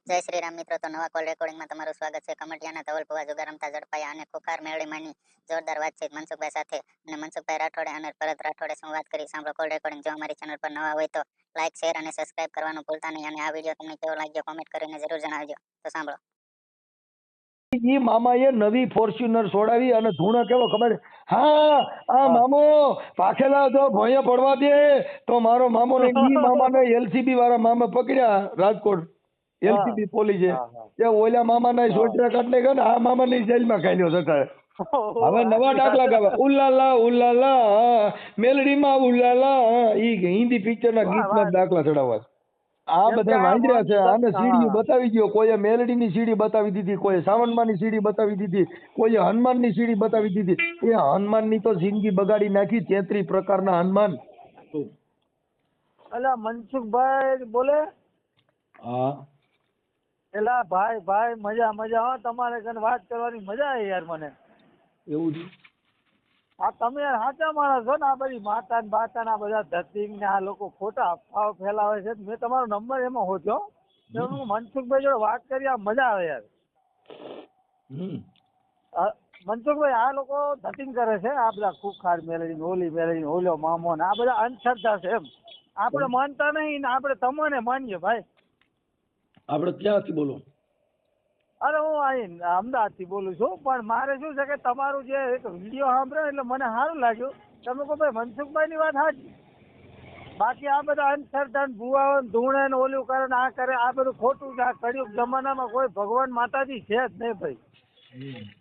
જય શ્રી રામ મિત્રો, તો નવા કોલ રેકોર્ડિંગમાં તમારું સ્વાગત છે. કમટિયાના ધવલ ભુવા જુગાર રમતા ઝડપાયા અને ખોખાર મેળીમાંની જોરદાર વાતચીત મનસુખભાઈ સાથે અને મનસુખભાઈ રાઠોડે અને ભરત રાઠોડે શું વાત કરી સાંભળો કોલ રેકોર્ડિંગ. જો અમારી ચેનલ પર નવા હોય તો લાઈક, શેર અને સબસ્ક્રાઇબ કરવાનું ભૂલતા નહીં અને આ વિડીયો તમને કેવો લાગ્યો કોમેન્ટ કરીને જરૂર જણાવજો. તો સાંભળો. ઈ મામાએ નવી ફોર્ચ્યુનર છોડાવી અને ધૂણો કેવો ખબર? હા, આ મામો પાખેલા જો ભોંયે પડવા દે તો મારો મામો ને ઈ મામાને એલસીબી વાળા મામા પકડ્યા રાજકોટ એલસીબી પોલીસે. તે ઓલા મામાના સોટરા કાઢને ગયો ને આ મામાની જેલમાં ખાલ્યો સરકારે. હવે નવા દાખલા ગાવા ઉલ્લાલા ઉલ્લાલા મેલડીમાં ઉલ્લાલા ઈ હિન્દી પિક્ચરના ગીતના દાખલા ચડાવવા. આ બધા વાંદરા છે. આને સીડીઓ બતાવી ગયો. કોઈએ મેલડીની સીડી બતાવી દીધી, કોઈએ સાવનમાની સીડી બતાવી દીધી, કોઈએ હનુમાનની સીડી બતાવી દીધી. એ હનુમાનની તો જિંદગી બગાડી નાખી. 33 પ્રકારના હનુમાન. અલા મનસુખભાઈ બોલે? હા. એલા ભાઈ મજા હો. તમારે કને વાત કરવાની મજા આવે યાર મને. એવું છે? આ તમે યાર સાચા માણસ છો ને. આ બધી માતા ને બાતા ના બધા ધતિંગ ને આ લોકો ખોટા અફવાઓ ફેલાવે છે. મેં તમારો નંબર એમાં હોચ્યો. હું મનસુખભાઈ જોડે વાત કરી, આ મજા આવે યાર. મનસુખભાઈ આ લોકો ધતિંગ કરે છે. આ બધા ખુખાર મેળવી ઓલી મેળવી ઓલો મામો ને આ બધા અંધશ્રદ્ધા છે એમ. આપણે માનતા નહીં ને આપણે તમને માનીએ ભાઈ. આપણે ક્યાંથી બોલો? અરે હું અહીં અમદાવાદ થી બોલું છું. પણ મારે શું છે કે તમારું જે એક વિડીયો સાંભળ્યો એટલે મને સારું લાગ્યું. તમે કહો ભાઈ મનસુખભાઈ ની વાત સાચી. બાકી આ બધા અંધશ્રદ્ધા ભુવા ધૂણે ને ઓલું કરે ને આ કરે આ બધું ખોટું છે. આ કળિયુગ જમાનામાં કોઈ ભગવાન માતાજી છે જ નહીં ભાઈ.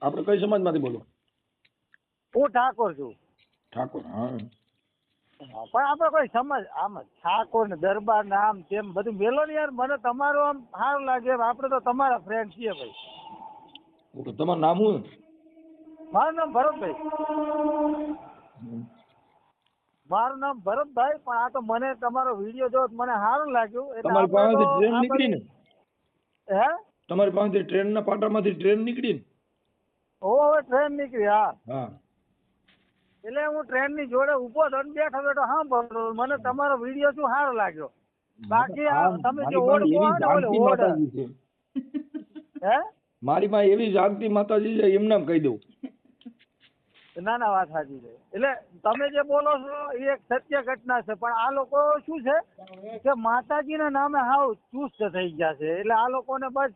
આપણે કઈ સમાજમાંથી બોલો? હું ઠાકોર છું. ઠાકોર. હા. પણ આપણે કોઈ સમજ આમ ઠાકોર ને દરબાર ને આમ તેમ બધું મેલો ને યાર. મને તમારું આમ સારું લાગે. આપણે તો તમારા ફ્રેન્ડ છીએ ભાઈ. ઓકે, તમારું નામ શું? મારું નામ ભરતભાઈ. મારું નામ ભરતભાઈ. પણ આ તો મને તમારો વિડીયો જો મને સારું લાગ્યું. તમારી પાસેથી ટ્રેન નીકળી ને? હે? તમારી પાસેથી ટ્રેનના પાટામાંથી ટ્રેન નીકળી ને? હવે ટ્રેન નીકળી. હા. હા. એટલે હું ટ્રેન ની જોડે ઉભો હતો ને બેઠો સાંભળતો. મને તમારો વિડીયો શું સારો લાગ્યો. બાકી તમે જે ઓડ હે મારી પાસે એવી જાગતી માતાજી છે એમ નામ કહી દઉં. ના વાત સાચી છે. એટલે તમે જે બોલો છો એ એક સત્ય ઘટના છે. પણ આ લોકો શું છે કે માતાજીના નામે હાવ ચુસ્ત થઈ ગયા છે. એટલે આ લોકોને બસ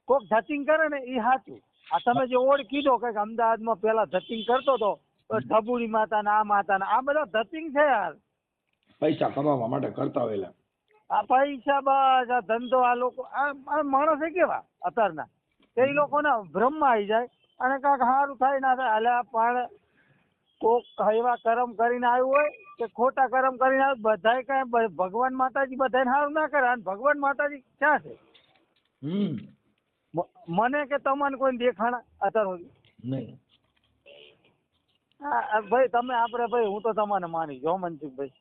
કોક ધતિંગ કરે ને એ સાચું. આ તમે જે ઓડ કીધો કે અમદાવાદમાં પેલા ધતિંગ કરતો હતો ઢબુડી માતા ને આ માતા ને આ બધા ધતિંગ છે યાર. પૈસા કમાવા માટે કરતા હોયલા. આ પૈસા બસ આ ધંધો આ લોકો આ માણસ કેવા અત્યારના એ લોકોને ભ્રમમાં આવી જાય અને કાંઈક સારું થાય ના થાય. અલ્યા પણ કોક એવા કર્મ કરીને આવ્યું હોય કે ખોટા કર્મ કરીને આવ્યું બધાય કાંઈ ભગવાન માતાજી બધાને સારું ના કરે. અને ભગવાન માતાજી ક્યાં છે? મને કે તમને કોઈ દેખાણા અત્યાર સુધી નહીં? હા ભાઈ તમે આપણે ભાઈ હું તો તમને માની જો મનસુખભાઈ.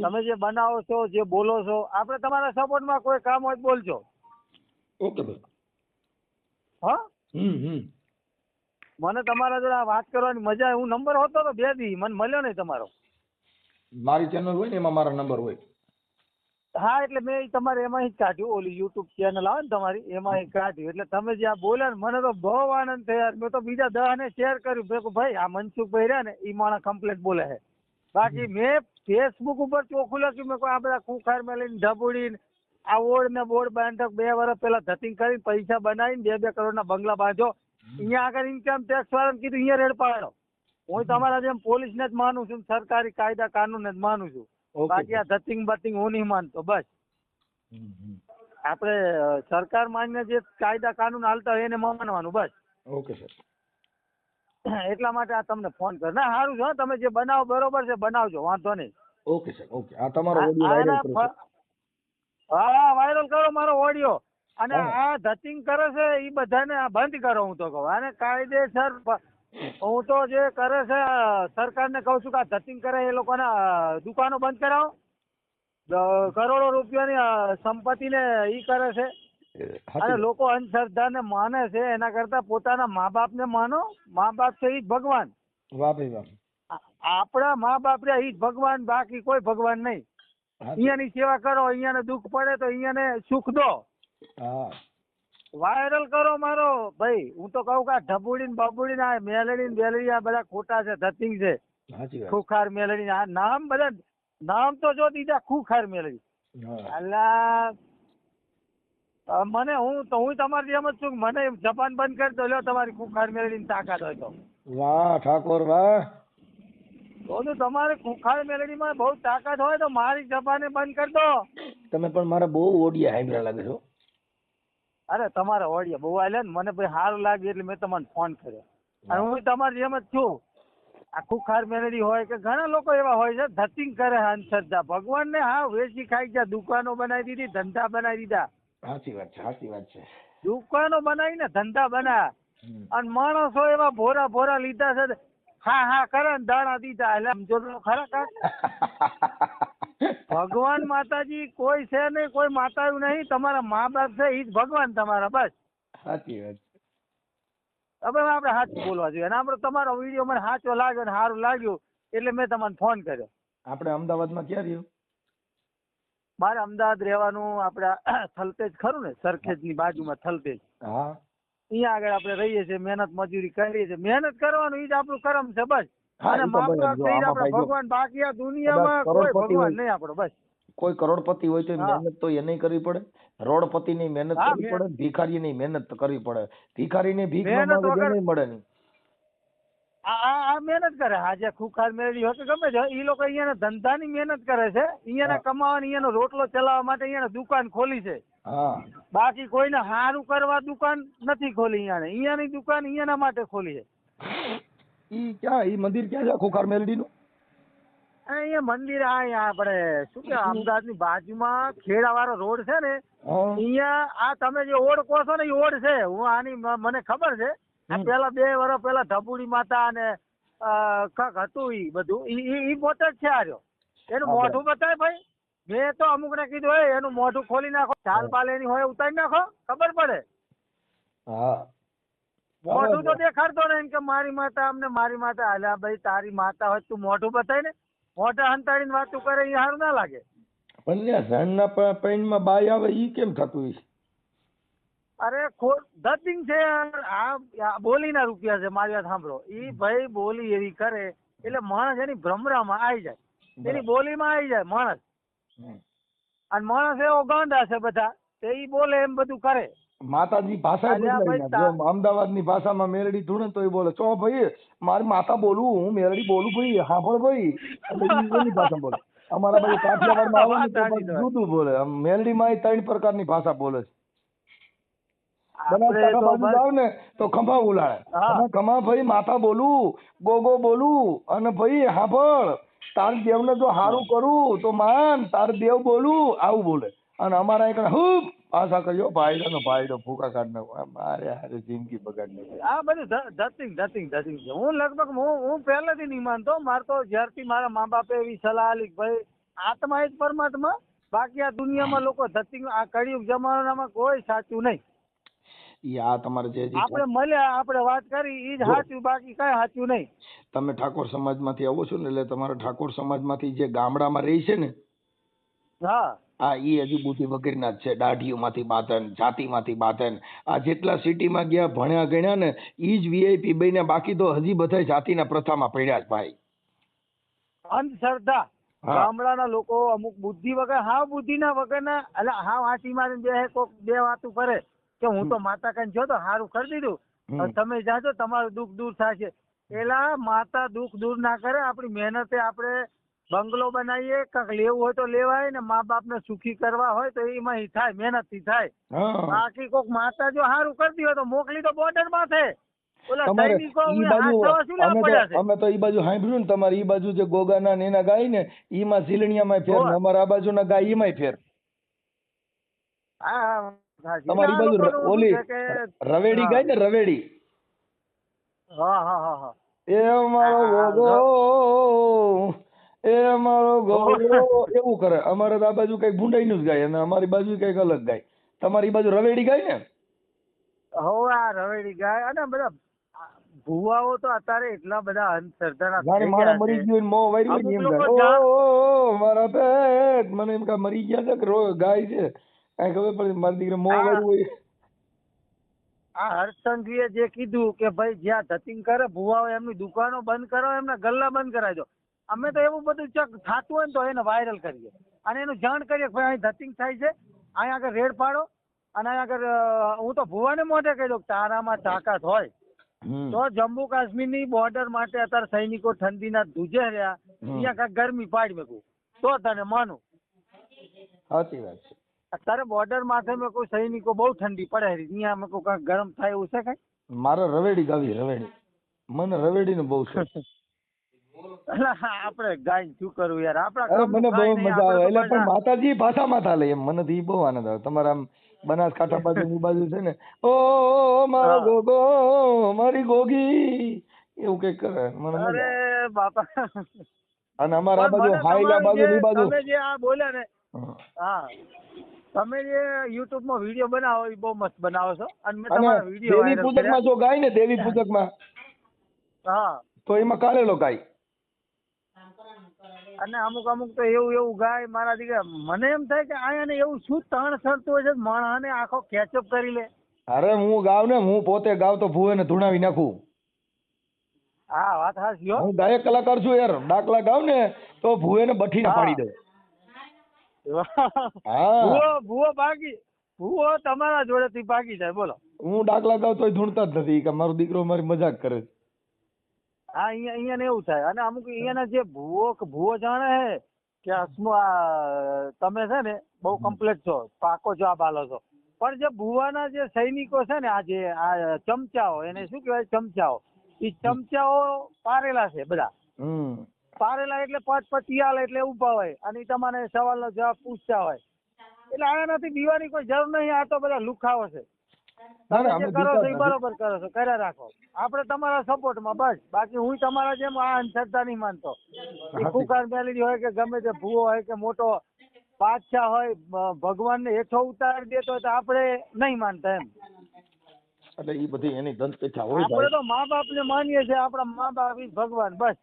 તમે જે બનાવો છો જે બોલો છો આપણે તમારા સપોર્ટમાં કોઈ કામ હોય બોલજો. ઓકે ભાઈ. હા. મને તમારા જોડે વાત કરવાની મજા આવે. હું નંબર હોતો તો 2 દી મને મળ્યો નહીં તમારો. મારી ચેનલ હોય ને એમાં મારા નંબર હોય. હા એટલે મેં તમારે એમાં જ કાઢ્યું. ઓલી યુટ્યુબ ચેનલ આવે ને તમારી એમાં કાઢ્યું. એટલે તમે જે આ બોલ્યા ને મને તો બહુ આનંદ થયો. મેં તો બીજા 10 ને શેર કર્યું. ભાઈ આ મનસુખભાઈ રહ્યા ને એ માણસ કમ્પ્લેટ બોલે છે. બાકી મેં ફેસબુક ઉપર ચોખ્ખું લખ્યું. મેં કોઈ આ બધા ખુખાર મેં લઈને ઢબુડી આ ઓડ ને બોર્ડ બાંધક 2 વર્ષ પેલા ધતિંગ કરીને પૈસા બનાવીને 2 કરોડના બંગલા બાંધો. અહીંયા આગળ ઇન્કમ ટેક્સ વાળાને કીધું અહીંયા રેડ પાડો. હું તમારા જેમ પોલીસને જ માનું છું, સરકારી કાયદા કાનૂનને જ માનું છું. બાકી આ ધતિંગ બતિંગ હું નહીં માનતો. બસ આપણે સરકાર માન્ય જે કાયદા કાનૂન હાલતા હોય એને માનવાનું બસ. Okay sir. એટલા માટે આ તમને ફોન કર. ના સારું છે તમે જે બનાવો બરોબર છે બનાવજો વાંધો નહીં. Okay sir. ઓકે. આ તમારો ઓડિયો વાયરલ કરો. હા વાયરલ કરો મારો ઓડિયો. અને આ ધતિંગ કરે છે એ બધાને બંધ કરો. હું તો કહું આને કાયદેસર હું તો જે કરે છે સરકારને કહું છું કે આ ધતિંગ કરે એ લોકોને દુકાનો બંધ કરાવો. કરોડો રૂપિયાની સંપત્તિને ઈ કરે છે. અને લોકો અંધશ્રદ્ધાને માને છે એના કરતા પોતાના મા બાપને માનો. મા બાપ છે ઈ જ ભગવાન. વાહ ભાઈ વાહ. આપણા મા બાપ રે ઈ જ ભગવાન. બાકી કોઈ ભગવાન નહીં. અહીંયાની સેવા કરો. અહીંયાને દુઃખ પડે તો અહીંયાને સુખ દો. હા વાયરલ કરો મારો ભાઈ. હું તો કહું કે આ ઢબુડી ને બબુડી ને આ મેલડી ને બેલડી આ બધા ખોટા છે, ધતિંગ છે. સાચી વાત. ખુખાર મેલડી આ નામ બધા નામ તો જો દીધા ખુખાર મેલડી. હા અલ્લા મને હું તમારી જેમ જ છું. મને જબાન બંધ કરી દો, લ્યો તમારી ખુખાર મેલડી ની તાકાત હોય તો. વાહ ઠાકોર વાહ. તો તમારે ખુખાર મેલડી માં બહુ તાકાત હોય તો મારી જબાને બંધ કરી દો. તમે પણ મારા બહુ ઓડિયા હાંભળ્યા લાગે છો. અરે તમારા ઓડિયા બહુ આલ્યા ને, મને ભાઈ સારું લાગે એટલે મેં તમને ફોન કર્યો. અને હું તમારી જેમ જ છું. આ ખુખાર મેલડી હોય કે ઘણા લોકો એવા હોય છે ધતિંગ કરે અંધશ્રદ્ધા. ભગવાન ને હા વેચી ખાઈ ગયા, દુકાનો બનાવી દીધી, ધંધા બનાવી દીધા. સાચી વાત છે સાચી વાત છે. દુકાનો બનાવીને ધંધા બનાવ્યા. અને માણસો એવા ભોરા ભોરા લીધા છે, હા હા કરે ને દાણા દીધા. એટલે આમ જો તો ખરા કાંઈ ભગવાન માતાજી કોઈ છે નહીં, કોઈ માતાયું નહીં. તમારા મા બાપ છે એ જ ભગવાન તમારા, બસ. સાચી વાત. હવે આપણે સાચું બોલવા જોઈએ. અને આપણે તમારો વિડીયો મને સાચો લાગ્યો ને સારું લાગ્યું એટલે મેં તમને ફોન કર્યો. આપણે અમદાવાદમાં ક્યાં રહ્યું? મારે અમદાવાદ રહેવાનું. આપણે થલતેજ ખરું ને, સરખેજ ની બાજુમાં થલતેજ. હા અહીંયા આગળ આપણે રહીએ છીએ, મહેનત મજૂરી કરીએ છીએ. મહેનત કરવાનું એ જ આપણું કર્મ છે, બસ. હા, અને ઈ તો મા ભાઈ બાપ જો છે ઈ જ આમાં આપણે ભાઈ જો ભગવાન. બાકી આ દુનિયામાં કદાચ કોઈ કરોડપતિ ભગવાન હોય, નહીં આપણો, બસ. કોઈ કરોડપતિ હોય તો હા. મહેનત તો એને કરવી પડે. રોડપતિની મહેનત હા, કરવી પડે, ભિખારીની મહેનત તો કરવી પડે. ભિખારીને ભીખ ન મહેનત માંગે વગર તો નહીં મળે નહીં. આ મહેનત કરે. હા, જે ખુખાર મેળવી હોય કે ગમે છે, એ લોકો અહીંયાના ધંધાની મહેનત કરે છે. અહીંયાના કમાવાની, અહીંયાનો રોટલો ચલાવવા માટે અહીંયાના દુકાન ખોલી છે. હા બાકી કોઈને સારું કરવા દુકાન નથી ખોલી. અહીંયાની દુકાન અહીંયાના માટે ખોલી છે. ઈ ક્યાં, ઈ મંદિર ક્યાં છે ખોખાર મેલડીનું? અહીંયા મંદિર અહીંયા આપણે શું કે અમદાવાદની બાજુમાં ખેડાવાળો રોડ છે ને, હા અહીંયા આ તમે જે ઓડ કહો છો ને એ ઓડ છે. હું આની મને ખબર છે. આ પેલા 2 વર્ષ પેલા ઢબુડી માતા અને કાંક હતું ઈ બધું ઈ પોતે જ છે. આર્યો એનું મોઢું બતાય ભાઈ. મેં તો અમુક ને કીધું હોય એનું મોઢું ખોલી નાખો, ચાલ બાલ એની હોય ઉતારી નાખો, ખબર પડે. હા મોઢું તો દેખાડતો ને એમ કે મારી માતા અમને મારી માતા. હાલ્યા ભાઈ તારી માતા હોય તું મોઢું બતાય ને. મોઢા હંતાડીને વાતું કરે એ સારું ના લાગે. પણ લ્યા ઝાડના પાણીમાં બાય આવે ઈ કેમ થતું હશે? અરે ધતિંગ છે. આ બોલીના રૂપિયા છે. મારી વાત સાંભળો. ઈ ભાઈ બોલી એવી કરે એટલે માણસ એની ભ્રમરામાં આવી જાય, એની બોલીમાં આવી જાય માણસ. અને માણસ એવો ગાંડા છે બધા, તે ઈ બોલે એમ બધું કરે. માતાજી ભાષા બદલાઈ ના. જો અમદાવાદની ભાષામાં મેલડી ધૂણે તો એ બોલે ચો ભાઈ મારી માતા બોલું, હું મેલડી બોલું ભાઈ, હાંભળ ભાઈ. એટલે ઈ એની ભાષા બોલે. અમારા બાજુ કાઠિયાવાડમાં આવે ને તો પછી જુદું બોલે. મેલડીમાં એ 3 પ્રકારની ભાષા બોલે છે. બનાસકાંઠા બાજુ જાવ ને તો ખંભા ઉલાળે. ખમા ભાઈ માતા બોલું, ગોગો બોલું, અને ભાઈ હાંભળ તાર દેવને જો હારું કરું તો માન, તાર દેવ બોલું, આવું બોલે. અને અમારા એક હુપ ભાષા કર્યો ભાઈડો ફૂકા કાઢ નાખો. મારે હારે જિંદગી બગાડ નાખી. આ બધું ધતિંગ છે. હું લગભગ હું પહેલેથી નહીં માનતો. મારે તો જ્યારથી મારા મા બાપે એવી સલાહ આલી ભાઈ આત્મા એ જ પરમાત્મા. બાકી આ દુનિયામાં લોકો ધતિંગ, આ કળિયુગ જમાનામાં કોઈ સાચું નહીં. આ તમારે જે આપણે મળ્યા, આપણે વાત કરી ઈ જ સાચું, બાકી કઈ સાચું નહીં. તમે ઠાકોર સમાજમાંથી આવો છો ને, એટલે તમારા ઠાકોર સમાજમાંથી જે ગામડામાં રહી છે ને, હા ઈ હજી બુદ્ધિ વગરના જ છે. દાઢીઓમાંથી બાંધન, જાતિમાંથી બાંધન. આ જેટલા સિટીમાં ગયા ભણ્યા ગણ્યા ને ઈ જ વીઆઈપી બન્યા. બાકી તો હજી બધા જાતિના પ્રથામાં પડ્યા જ ભાઈ. અંધશ્રદ્ધા. ગામડાના લોકો અમુક બુદ્ધિ વગર, હાવ બુદ્ધિના વગરના, એટલે હાવ આંટી મારીને બે વાતું કરે કે હું તો માતા કઈ જો તો સારું કરી દીધું, તમે જાજો તમારું દુઃખ દૂર થશે. એલા માતા દુઃખ દૂર ના કરે. આપણી મહેનતે આપણે બંગલો બનાવીએ, કાંક લેવું હોય તો લેવાય ને, મા બાપ ને સુખી કરવા હોય તો એમાં થાય, મહેનત થી થાય. બાકી કોઈક માતા જો સારું કરતી હોય તો મોકલી તો બોર્ડર માં છે. અમે તો ઈ બાજુ સાંભળ્યું ને, તમારે ઈ બાજુ જે ગોગાના ને એના ગાય ને ઈમાં ઝીલણીયામાં ફેર, અમારા આ બાજુ ના ગાય એમાંય ફેર. તમારી બાજુ ઓલી રવેડી ગાય ને, રવેડી. એ મારો ગોગો, એ મારો ગોગો એવું કરે. અમારે આ બાજુ કઈક ભૂંડાઈ નું જ ગાય અને અમારી બાજુ કઈક અલગ ગાય. તમારી બાજુ રવેડી ગાય ને? આ રવેડી ગાય. અને બધા ભુવાઓ તો અત્યારે એટલા બધા અંધશ્રદ્ધાના મારા મરી ગયો મો વારી એમ ગાય. ઓ મારા પેટ મને એમ કા મરી ગયા છે કે ગાય છે. કાંઈ ખબર પડી મારી દીકરા મોં હા. વાળું હોય. આ હર્ષચંદ્રીએ જે કીધું કે ભાઈ જ્યાં ધતિંગ કરે ભુવાઓ એમની દુકાનો બંધ કરો, એમના ગલ્લા બંધ કરાવજો. અમે તો એવું બધું ચક થતું હોય ને તો એને વાયરલ કરીએ અને એનું જાણ કરીએ કે ભાઈ અહીં ધતિંગ થાય છે, અહીંયા આગળ રેડ પાડો. અને અહીંયા આગળ હું તો ભુવાને મોઢે કહી દઉં કે તારામાં તાકાત હોય હમ. તો જમ્મુ કાશ્મીરની બોર્ડર માટે અત્યારે સૈનિકો ઠંડીના ધ્રુજે રહ્યા, અહીંયા કાંઈક ગરમી પાડી મેકું તો તને માનું. સાચી વાત છે. અત્યારે બોર્ડર માથે મેં કોઈ સૈનિકો બહુ ઠંડી પડે અહીંયા મેં કોઈ કાંઈક ગરમ થાય એવું છે કઈ? મારે રવેડી ગાવી રવેડી, મને રવેડી નો બહુ શોખ. આપણે ગાય શું કરવું યાર, આપણા અરે કામનું મને બહુ કાંઈ નહીં, મજા આવે. આપણે એટલે તો પણ પાછા- માતાજી ભાષામાં ચાલે એમ મને તો ઈ બહુ આનંદ આવે. તમારા આમ બનાસકાંઠા બાજુની બાજુ છે ને, ઓ મારો હા. ગોગો મારી ગોગી એવું કઈક કરે મને મજા અરે આવે. બાપા, અને અમારા આ પણ બાજુ મને હાઈલા તમારું બાજુ ની જે બાજુ તમે જે આ બોલ્યા ને, હા. હા, તમે જે YouTube માં વિડીયો બનાવો એ બહુ મસ્ત બનાવો છો અને મેં અને તમારા વિડીયો દેવી વાયરલ પૂજક માં કર્યા. જો ગાય ને દેવી પૂજક માં હા, તો એમાં કારેલો ગાય. અને અમુક અમુક તો એવું ગાય મારા દીકરા, મને એમ થાય કે આયાને એવું શું તણ સડતું હોય છે માણસને આખો કેચઅપ કરી લે. અરે હું ગાવ ને, હું પોતે ગાવ તો ભૂવે ધૂણાવી નાખું. હા, વાત હાચી હો. હું ગાયક કલાકાર છું યાર. ડાકલા ગાવ ને તો ભૂવે ને બઠીને હા. પાડી દે. હા. ભૂવો ભાગી, ભૂવો તમારા જોડેથી ભાગી જાય. બોલો. હું ડાકલા ગાવ તોય ધૂણતા જ નથી કે મારો દીકરો મારી મજાક કરે છે. હા, અહીંયા એવું થાય. અને અમુક અહીંયાના જે ભૂવો જાણે હે કે તમે છે ને બહુ કમ્પ્લેટ છો, પાકો જવાબ આલો છો, પણ જે ભૂવાના જે સૈનિકો છે ને, આ ચમચાઓ, એને શું કહેવાય ચમચાઓ, એ ચમચાઓ પારેલા છે બધા. હમ. પારેલા એટલે પતિ આલે એટલે ઉભા હોય અને ઈ તમારે સવાલનો જવાબ પૂછતા હોય. એટલે આનાથી બીવાની કોઈ જરૂર નહીં. આ તો બધા લુખાઓ છે. ના, ના, તમે જે અમે કરો બીતા છો જ એ નથી. બરોબર કરો છો, કર્યા રાખો. આપણે તમારા સપોર્ટમાં બસ. બાકી હું તમારા જેમ આ અંધશ્રદ્ધા નહીં માનતો. એ ખુખાર મેલેડી હોય કે ગમે તે ભૂવો હોય કે મોટો બાદશાહ હોય, ભગવાનને હેઠો ઉતારી દેતો હોય તો આપણે નહીં માનતા એમ. એટલે ઈ બધી એની દંતકથા હોય આપણે ભાઈ. તો મા બાપને માનીએ છીએ, આપણા મા બાપ ઈ ભગવાન બસ.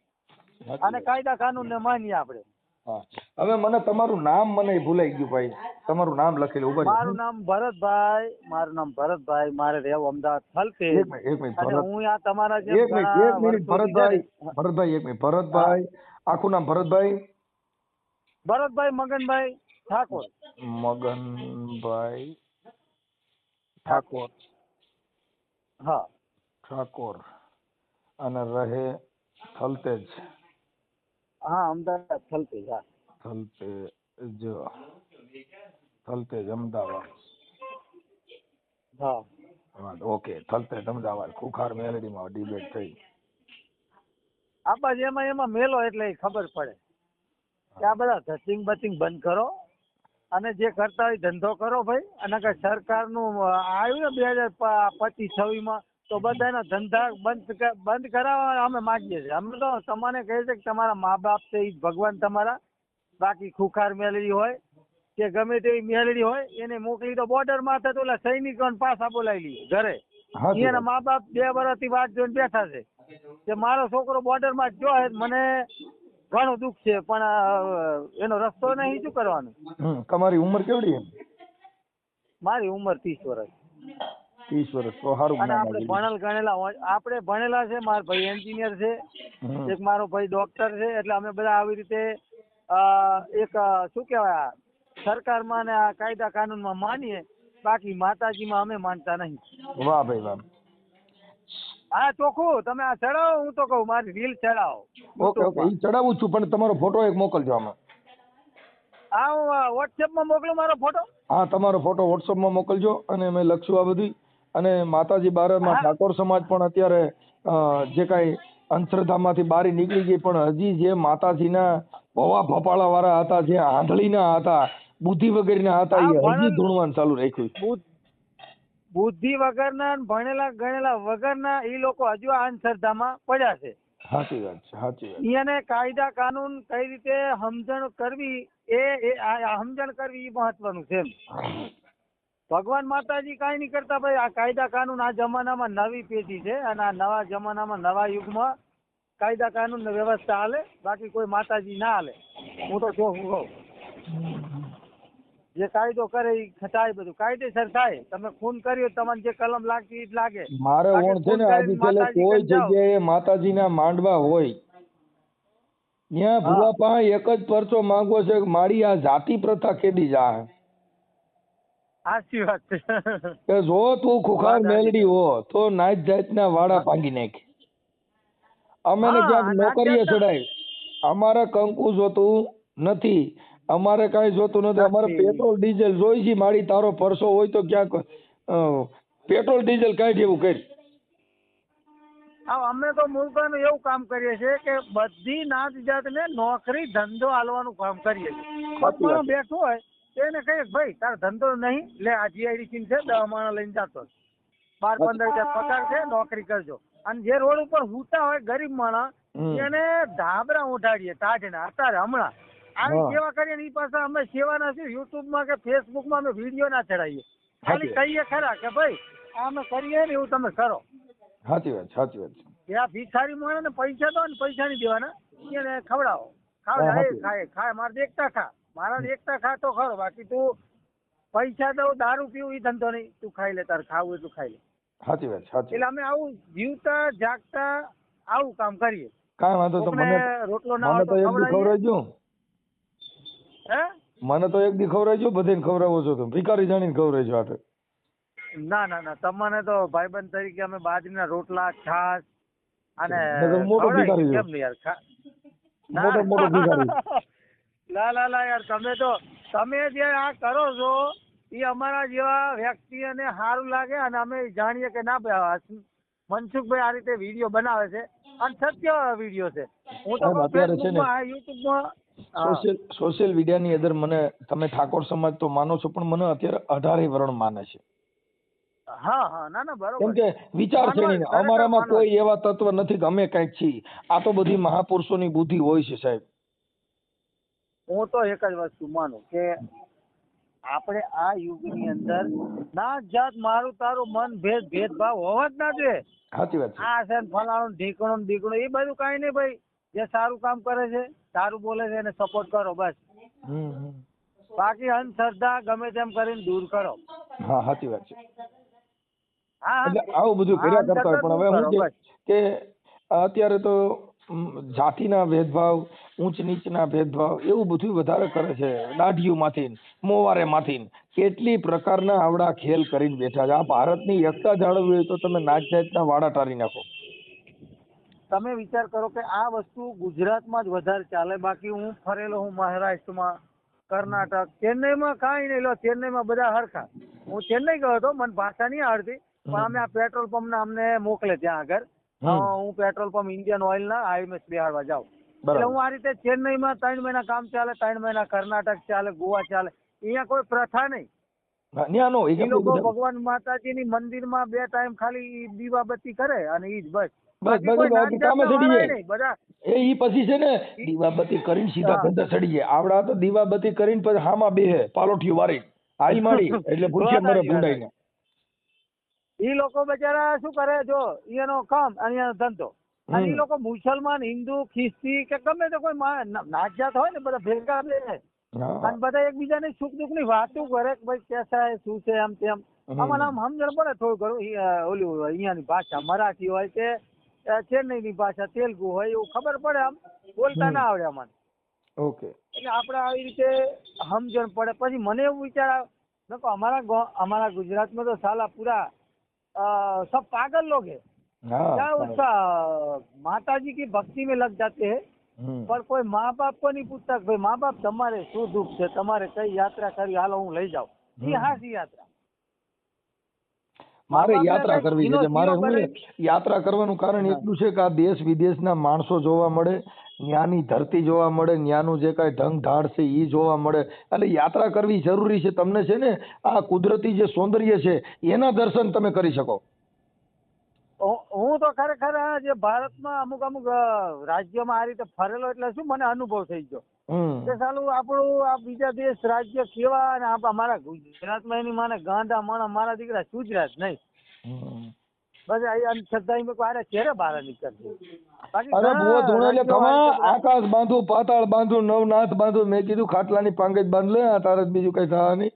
અને કાયદા કાનૂનને માનીએ આપણે. હા. હવે મને તમારું નામ મને ભૂલાઈ ગયું ભાઈ. તમારું નામ લખેલું ઉભા રહ્યો. મારું નામ ભરતભાઈ. મારે રહેવું અમદાવાદ થલતે. એક મિનિટ અને ભરત. હું આ તમારા જેમ એક મિનિટ ભરતભાઈ. ભરતભાઈ એક મિનિટ ભરતભાઈ. આખું નામ ભરતભાઈ. ભરતભાઈ મગનભાઈ ઠાકોર. મગનભાઈ ઠાકોર. હા, ઠાકોર. અને રહે થલતેજ. હા, અમદાવાદ થલતે. હા, થલતેજ અમદાવાદ. હા. ઓકે. થલતેજ અમદાવાદ. ખુખાર મેલડીમાં ડિબેટ થઈ. આપા એમાં મેલો એટલે ખબર પડે કે આ બધા ધતિંગ બતિંગ બંધ કરો અને જે કરતા હોય ધંધો કરો ભાઈ. અને કે સરકારનું આવ્યું ને 2025-26 તો બધાના ધંધા બંધ કરાવવા અમે માંગીએ છીએ. અમે તો તમને કહીએ છીએ કે તમારા મા બાપ છે એ ભગવાન તમારા. બાકી ખુખાર મેલડી હોય કે ગમે તેવી મેલડી હોય એને મોકલી તો બોર્ડર માથે તો ઓલા સૈનિકોને પાછા બોલાવી લઈએ ઘરે. એના મા બાપ 2 વર્ષથી વાટ જોઈને બેઠા છે કે મારો છોકરો બોર્ડર માં જો મને ઘણું દુઃખ છે પણ એનો રસ્તો નહીં, શું કરવાનું. તમારી ઉંમર કેવડી? મારી ઉંમર 30 વર્ષ. 30 વર્ષ તો સારું. અને આપણે ભણેલા છે. મારો ભાઈ એન્જિનિયર છે, એક મારો ભાઈ ડોક્ટર છે. એટલે અમે બધા આવી રીતે એક શું કહેવાય સરકારમાં ને આ કાયદા કાનૂનમાં માનીએ. બાકી માતાજીમાં અમે માનતા નહીં. વાહ ભાઈ વાહ. હા, ચોખ્ખું. તમે આ ચડાવો, હું તો કહું મારી રીલ ચડાવો. ઓકે ઈ ચડાવું છું પણ તમારો ફોટો એક મોકલજો આમાં. હા, હું વોટ્સએપમાં મોકલું મારો ફોટો. હા, તમારો ફોટો વોટ્સએપમાં મોકલજો અને મેં લખશું આ બધી. અને માતાજી બારમાં ઠાકોર સમાજ પણ અત્યારે જે કાંઈ અંધશ્રદ્ધામાંથી બારી નીકળી ગઈ, પણ હજી જે માતાજીના ભવા ભપાળા વાળા હતા, જે આંધળીના હતા, બુદ્ધિ વગેરેના હતા, એ હજી ધૂણવાનું ચાલુ રાખ્યું. બુદ્ધિ વગરના ભણેલા ગણેલા વગરના એ લોકો હજુ આ અંધશ્રદ્ધામાં પડ્યા છે. સાચી વાત છે, સાચી વાત. એને કાયદા કાનૂન કઈ રીતે સમજણ કરવી એ સમજણ કરવી એ મહત્વનું છે. ભગવાન માતાજી કાંઈ નહીં કરતા ભાઈ. આ કાયદા કાનૂન આ જમાનામાં નવી પેઢી છે અને આ નવા જમાનામાં નવા યુગમાં કાયદા કાનૂન ને વ્યવસ્થા હાલે. બાકી કોઈ માતાજી ના હાલે. હું તો જો કહું જે કાયદો કરે એ થાય, બધું કાયદેસર થાય. તમે ખૂન કર્યું તમને જે કલમ લાગતી એ જ લાગે. મારે બાકી ઓણ છે ખૂન ને કરીને આજે છેલ્લે માતાજી કોઈ કન જાઓ. જગ્યાએ માતાજીના માંડવા હોય ત્યાં હા. ભૂવા પાસે એક જ પરચો માંગવો છે કે મારી આ જાતિ પ્રથા કેદી જાય, સાચી વાત છે. કે જો તું ખુખાર વાત સાચી મેલડી છે. હો તો નાત જાતના વાડા ભાંગી નાખ. અમે ને હા, ક્યાંક આ નોકરીએ નાત જાતના- ચડાય, અમારે કંકુ જોતું નથી, અમારે કાંઈ જોતું નથી, અમારે નથી. પેટ્રોલ ડીઝલ જોઈ છે. મારી તારો પરસો હોય તો ક્યાંક પેટ્રોલ ડીઝલ કાંઈ જેવું કરી. હા, અમે તો મૂળભૂત એવું કામ કરીએ છીએ કે બધી નાત જાતને નોકરી ધંધો આલવાનું કામ કરીએ છીએ. સાચી વાત પગમાં બેઠું હોય તેને કહીએ ભાઈ તારો ધંધો નહીં, લે આ જીઆઈડીસી છે 10 માણસ લઈને જતો 12-15 પગાર છે, નોકરી કરજો. અને જે રોડ ઉપર હુતા હોય ગરીબ માણસ એને ધાબરા ઉઠાડીએ તાજના અત્યારે હમણાં આવી હા. સેવા કરીએ ને એ પાછા અમે સેવાના છે યુટ્યુબમાં કે ફેસબુકમાં અમે વિડીયો ના ચડાવીએ, ખાલી સાચી કહીએ ખરા કે ભાઈ આ અમે કરીએ ને એવું તમે કરો. સાચી વાત છે. ત્યાં ભિખારી માણસ ને પૈસા દો ને પૈસા નહીં દેવાના, એને ખવડાવો, હા, ખાય સાચી. ખાય મારે એકતા ખા, મારા એકતા ખા તો ખરો, બાકી તું પૈસા દઉં દારૂ પીવું એ ધંધો નહીં, તું ખાઈ લે, તારે ખાવું એટલું ખાઈ લે. સાચી વાત, સાચી. એટલે અમે આવું જીવતા જાગતા આવું કામ કરીએ. કાંઈ વાંધો તો કોકને રોટલો ના મને હોય તો તો એક દી ખવડાવીએ. ખવડાવજો. હે મને તો એક દી ખવડાવજો, બધાને ખવડાવો છો તો ભિખારી જાણીને ખવડાવજો આટલે. ના તમને તો ભાઈબંધ તરીકે અમે બાજરીના રોટલા છાશ અને નકર મોટો ખવડાવીએ. ભિખારી છો. કેમ નહીં યાર મોટો ભિખારી. લા યાર તમે જે આ કરો છો એ અમારા જેવા વ્યક્તિને સારું લાગે અને અમે જાણીએ કે ના ભાઈ મનસુખભાઈ આ રીતે વિડીયો બનાવે છે અને સત્ય વિડીયો છે. હું તો સાહેબ, અત્યારે છે ને ફેસબુકમાં યુટ્યુબમાં સોશિયલ મીડિયાની અંદર મને તમે ઠાકોર સમાજ તો માનો છો પણ મને અત્યારે 18 વર્ણ માને છે. હા ના બરોબર. કેમ કે વિચાર છે માનવા ને ખરેખર અમારામાં માનવા. કોઈ એવા તત્વ નથી કે અમે કઈક છીએ. આ તો બધી મહાપુરુષોની બુદ્ધિ હોય છે સાહેબ. હું તો એક જ વસ્તુ માનું કે આપણે આ યુગની અંદર નાત જાત મારું તારું મન ભેદભાવ હોવા જ ના જોઈએ. સાચી વાત છે. આ છે ને ફલાણું ઢીકણું ને ઢીકણું એ બધું કાંઈ નહીં ભાઈ. જે સારું કામ કરે છે સારું બોલે છે એને સપોર્ટ કરો બસ. હમ. બાકી અંધશ્રદ્ધા ગમે તેમ કરીને દૂર કરો. હા, સાચી વાત છે. હા એટલે આવું બધું કર્યા કરતા હોય પણ હવે અંધશ્રદ્ધા શું છે કે અત્યારે તો જાતિના ભેદભાવ, ઊંચ નીચના ભેદભાવ એવું બધું વધારે કરે છે. દાઢીઓમાંથી મોવારેમાંથી કેટલી પ્રકારના આવડા ખેલ કરીને બેઠા છે. આ ભારતની એકતા જાળવવી હોય તો તમે નાત જાતના વાડા ટારી નાખો. તમે વિચાર કરો કે આ વસ્તુ ગુજરાતમાં જ વધારે ચાલે. બાકી હું ફરેલો હું મહારાષ્ટ્રમાં, કર્ણાટક, ચેન્નઈમાં કાંઈ નહીં. લો ચેન્નઈમાં બધા હરખા. હું ચેન્નઈ ગયો હતો, મને ભાષા નહીં આવડતી પણ અમે આ પેટ્રોલ પંપના અમને મોકલે ત્યાં આગળ. હું પેટ્રોલ પંપ ઇન્ડિયન ઓઇલ ના આઈએમએસ બિહારવા જાઉં. એટલે હું આ રીતે ચેન્નઈમાં 3 મહિના કામ ચાલે, 3 મહિના કર્ણાટક ચાલે, ગોવા ચાલે. અહીંયા કોઈ પ્રથા નહીં. એ લોકો ભગવાન માતાજીની મંદિરમાં 2 ટાઈમ ખાલી દીવાબત્તી કરે અને ઈ જ બસ. એ પછી છે ને દીવાબત્તી કરીને સીધા ધંધા ચડી જાય. આવડા તો દીવાબત્તી કરીને પછી હામાં બેહે પાલોઠિયું વારી હાઈ માડી એટલે ભૂખ્યા મરે ભૂંડાઈને. ઈ લોકો બચારા શું કરે, જો એનો કામ અને એનો ધંધો. અને ઈ લોકો મુસલમાન, હિન્દુ, ખ્રિસ્તી કે ગમે તે કોઈ નાત જાત હોય ને બધા ભેગા રહે અને બધા એકબીજાની સુખ દુઃખ ની વાતો કરે કે ભાઈ કેસા શું છે આમ તેમ. આમાં આમ સમજણ પડે થોડું ઘણું. ઓલું અહીંયાની ભાષા મરાઠી હોય કે ચેન્નઈની ભાષા તેલુગુ હોય એવું ખબર પડે. આમ બોલતા ના આવડે અમને. ઓકે. એટલે આપણે આવી રીતે સમજણ પડે. પછી મને એવું વિચાર આવે અમારા ગુજરાતમાં તો સાલા પૂરા सब पागल लोग हैं. क्या उसका माताजी की भक्ति में लग जाते हैं पर कोई माँ बाप को नहीं पूछता भाई माँ बाप તમારે શું દુઃખ છે, તમારે કઈ યાત્રા કરી, હાલો હું લઈ જાઉં. એ હાસી યાત્રા. મારે યાત્રા કરવી છે. મારે યાત્રા કરવાનું કારણ એટલું છે કે આ દેશ વિદેશના માણસો જોવા મળે, ન્યાની ધરતી જોવા મળે, ન્યાનું જે કાંઈ ઢંગ ઢાળ છે એ જોવા મળે. એટલે યાત્રા કરવી જરૂરી છે. તમને છે ને આ કુદરતી જે સૌંદર્ય છે એના દર્શન તમે કરી શકો. હું તો ખરેખર જે ભારતમાં અમુક રાજ્યોમાં આ રીતે ફરેલો એટલે શું મને અનુભવ થઈ ગયો કે સાલું આપણું આ બીજા દેશ રાજ્ય કેવા અને અમારા ગુજરાતમાં એની માને ગાંડા માણસ મારા દીકરા સુજરાત નહીં. બસ અંધશ્રદ્ધા ક્યારે બહાર નીકળશે. બાકી અરે ભૂવો ઘણા ધૂણો એટલે રાજ્યો ખમા આ રીતે બધા- આકાશ બાંધું પાતાળ બાંધું નવનાથ બાંધું મેં કીધું ખાટલાની પાંગે જ બાંધ લે આ તારે જ બીજું કઈ થવા નહીં.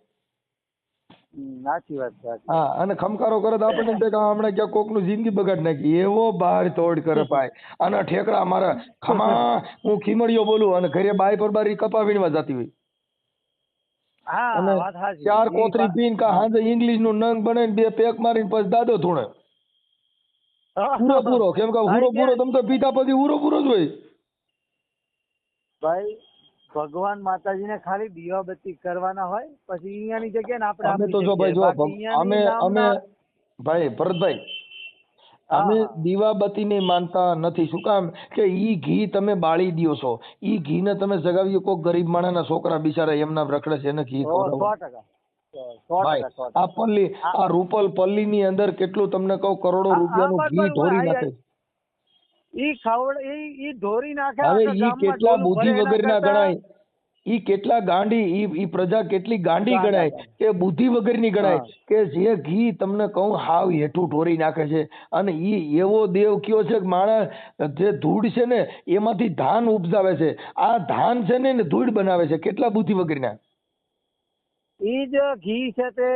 સાચી વાત છે, સાચી. હા અને ખમકારો કરે તો આપણને એમ થાય કે હમણાં ક્યાં કોકનું જિંદગી બગાડ નાખી એવો બહાર તોડ કરે ભાઈ. અને ઠેકડા મારે ખમા હું ખીમડીયો બોલું અને ઘરે બાય પર બારી કપા વીણવા જતી હોય હા અને વાત સાચી. ચાર ઈ કોથરી બા- પીને કા હા. હાંજે ઇંગ્લિશ નું નંગ બનાવીને 2 પેક મારીને પછી દાદો ધૂણે પૂરો પૂરો કેમ કે પૂરો પૂરો તમે તો પીતા પછી પૂરો પૂરો જ હોય. ભાઈ ભગવાન માતાજીને ખાલી દીવાબત્તી કરવાના હોય, પછી અહીંયાની જગ્યાએ ને આપણે અમે આપણી તો જો ભાઈ જગ્યાએ. જો બાકી અહીંયાની અમે નામના- ભાઈ ભરતભાઈ અમે હા. દીવાબત્તી ને માનતા નથી. શું કામ કે ઈ ઘી તમે બાળી દ્યો છો, ઈ ઘી ને તમે જગાવી કોક ગરીબ માણસના છોકરા બિચારા એમના રખડે છે એને ઘી ઓ, ખવડાવો 100%. 100%, ભાઈ. 100%. આ પલ્લી આ રૂપલ પલ્લી ની અંદર કેટલું તમને કહું કરોડો રૂપિયાનું ઘી ઢોરી નાખે. ઈ ખાવડ ઈ ઢોરી નાખે હવે આખા ઈ ગામમાં કેટલા ડોલું બુદ્ધિ ભરે એના વગરના કરતા- ગણાય, ઈ કેટલા ગાંડી ઈ પ્રજા કેટલી ગાંડી ગાંડા ગણાય કે બુદ્ધિ વગરની ગણાય હા. કે જે ઘી તમને કહું હાવ હેઠું ઢોરી નાખે છે. અને ઈ એવો દેવ કયો છે કે માણસ જે ધૂળ છે ને એમાંથી ધાન ઉપજાવે છે. આ ધાન છે ને એને ધૂળ બનાવે છે. કેટલા બુદ્ધિ વગરના. ઈ જ ઘી છે તે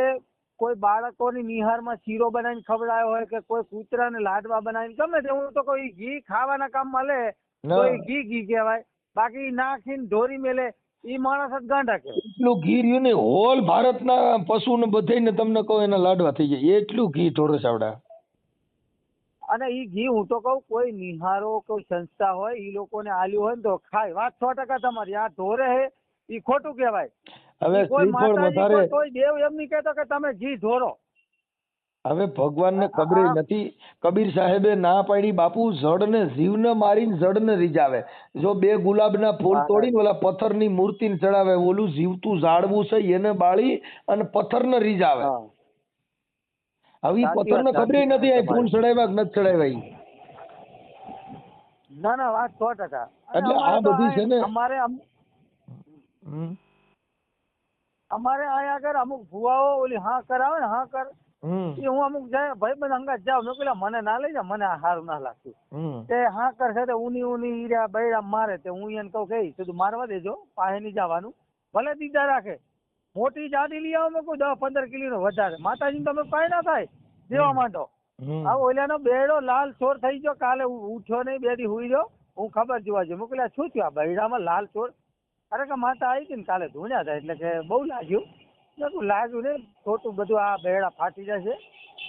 કોઈ બાળકોની નિહારમાં શીરો બનાવીને ખવડાયો હોય કે કોઈ કૂતરાને લાડવા બનાવીને ગમે તે, હું તો કોઈ ઘી ખાવાના કામમાં લે તો ના. ઈ ઘી કહેવાય. બાકી નાખીને ઢોરી મેલે ઈ માણસ જ ગાંડા કહેવાય. એટલું ઘી રહ્યું ને હોલ ભારતના પશુને બધાને તમને કહું એના લાડવા થઈ જાય એટલું ઘી ઢોરે છે આવડા. અને ઈ ઘી હું તો કહું કોઈ નિહારો કોઈ સંસ્થા હોય ઈ લોકોને આલ્યું હોય ને તો ખાય. વાત 100% તમારી. આ ઢોરે હે ઈ ખોટું કહેવાય. હવે ઈ કોઈ શ્રીફળ માતાજી વધારે કોઈ દેવ એમ નહીં કહેતો કે તમે ઘી ઢોરો. હવે ભગવાનને ખબર નથી. કબીર સાહેબે ના પાડી બાપુ જડને જીવને મારીને જડને રીઝાવે. જો 2 ગુલાબના ફૂલ હા. તોડીને ઓલા પથ્થરની મૂર્તિને ચડાવે, ઓલું જીવતું ઝાડવું છે એને બાળી અને પથ્થરને રીઝાવે. હા. હવે ઈ સાચી પથ્થરને વાત, ખબર સાચી નથી વાત આ ફૂલ ચડાવ્યા કે નથી ચડાવ્યા ઈ. ના ના વાત 100%. અને એટલે આ અમારે તો બધી છે ને હમ, અમારે અહીંયા આગળ અમુક ભુવાઓ ઓલી હા કરાવે ને હા કર હમ, એ હું અમુક જાય ભાઈ બધા અંગાત જાવ મેં પેલા મને ના લઈ જા, મને આ સારું ના લાગતું. હમ. તે હા કર છે તે ઊની હીરા બૈરા મારે તે હું એને કહું કે સીધું મારવા દેજો, પાસે નહીં જવાનું, ભલે દીધા રાખે. મોટી જાડી લઈ આવો મેં કોઈ 10-15 કિલો વધારે માતાજી તમે પાય ના થાય દેવા માંડો. હમ. આ ઓલાનો બેડો લાલ ચોર થઈ ગયો, કાલે ઉઠ્યો નહીં, 2 દી હુઈ ગયો, હું ખબર જોવા જો મોકલ્યા શું થયું આ બૈડામાં લાલ ચોર. અરે કે માતા આવી હતી ને કાલે ધૂણ્યા હતા એટલે કે બહુ લાગ્યું. મેં કહું લાગ્યું ને ખોટું બધું આ બેડા ફાટી જશે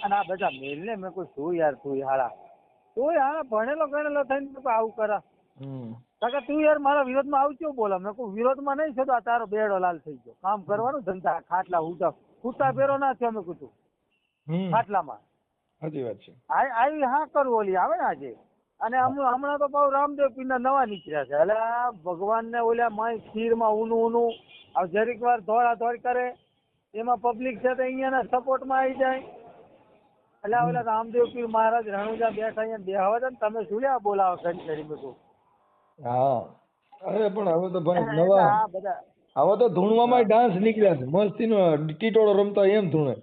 અને આ બધા મેલને મેં કોઈ શું યાર તું હારા તું હા ભણેલો ગણેલો થઈને મેં આવું કરા હમ. કાકા તું યાર મારા વિરોધમાં આવજો બોલા. મેં કહું વિરોધમાં નહીં થતો, આ તારો બેડો લાલ થઈ ગયો, કામ કરવાનું ધંધા ખાટલા ઉઠા કૂતા પહેરો ના થયો. મેં કીધું હમ. ખાટલામાં સાચી વાત છે. આવી હા કરવું ઓલી આવે ને આજે. અને હમણાં તો પાછું રામદેવ પીરના નવા નીકળ્યા છે. એટલે આ ભગવાનને ઓલા માય ખીરમાં ઊનું આ જરીક વાર દોડ કરે એમાં પબ્લિક છે તો અહીંયાના સપોર્ટમાં આવી જાય. એટલે ઓલા રામદેવ પીર મહારાજ રણુજા બેઠા અહીંયા બેહવા છે ને તમે શું લ્યા બોલાવો ઘડી મેં કહું. હા અરે પણ હવે તો ભાઈ એટલે નવા આ બધા હવે તો ધૂણવામાં ડાન્સ નીકળ્યા છે મસ્તીનો ટીટોળો રમતા એમ ધૂણે.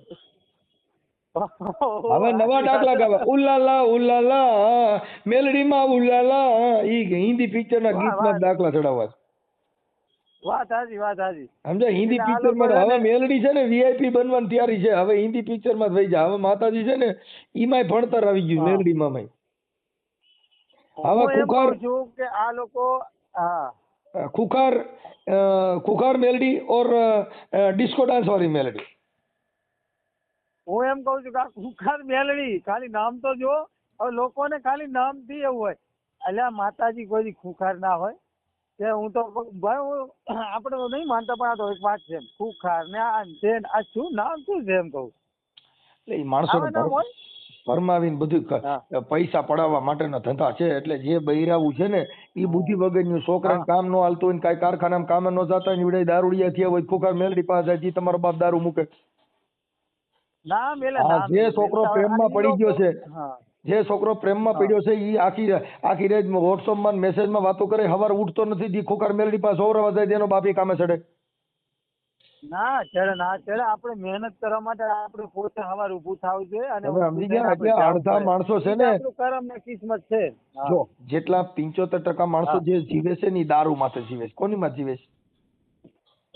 હવે નવા દાખલા ગાવા ઉલ્લાલા ઉલ્લાલા મેલડીમાં ઉલ્લાલા ઈ હિન્દી પિક્ચરના ગીતમાં દાખલા ચડાવવા છે. વાત હાજી સમજા હિન્દી એટલે આ પિક્ચરમાં લોકો હવે એને- મેલડી છે ને વીઆઈપી બનવાની તૈયારી છે. હવે હિન્દી પિક્ચરમાં જ વહી જાય. હવે માતાજી છે ને ઈમાંય ભણતર આવી ગયું હા. મેલડીમાં. હવે હું એમ ખુખાર કહું છું કે આ લોકો હા खुखार खुखार मेलोडी और डिस्को डांस वाली मेलोडी. હું એમ કહું છું કે આ ખુખાર મેલડી ખાલી નામ તો જો. હવે લોકોને ખાલી નામથી એવું હોય એટલે આ માતાજી કોઈ દી ખુખાર ના હોય કે હું તો ભાઈ આપણે તો નહીં માનતા પણ આ તો એક વાત છે ખુખાર ને આ ને તે ને આ શું નામ શું છે એમ કહું. એટલે એ માણસોને આવા નામ હોય ફરમાવીને બધું હા. પૈસા પડાવવા માટેના ધંધા છે. એટલે જે બૈરાવું છે ને એ બુદ્ધિ વગરનું છોકરાને કામ ન હાલતું હોય ને કાંઈ કારખાનામાં કામ ન જતા હોય ને એવડે દારૂડિયા થયા હોય ખુખાર મેલડી પાસે જાય જે તમારો બાપ દારૂ મૂકે. નામ એટલે હા, નામ જે એટલે. છોકરો હવે પ્રેમમાં આ પડી ગયો છે હા જે છોકરો પ્રેમમાં પડ્યો છે એ આખી રાત વોટ્સઅપમાં મેસેજમાં વાતો કરે, સવારે ઉઠતો નથી, ખુખાર મેલડી પાસે ઓરવા જાય તેનો બાપી કામે ચડે. ના ચડે ના ચડે. આપણે મહેનત કરવા માટે આપણે પોતે સવાર ઊભું થવું જોઈએ અને તમે ઊભું સમજી થઈને ગયા? આપણે એટલે જવું અડધા પડે. માણસો છે ઈ જ ને, આપણું કરમ ને કિસ્મત છે. હા. જો જેટલા 75% માણસો હા. જે જીવે છે ને ઈ દારૂ માટે જીવે છે. કોની માટે જીવે છે?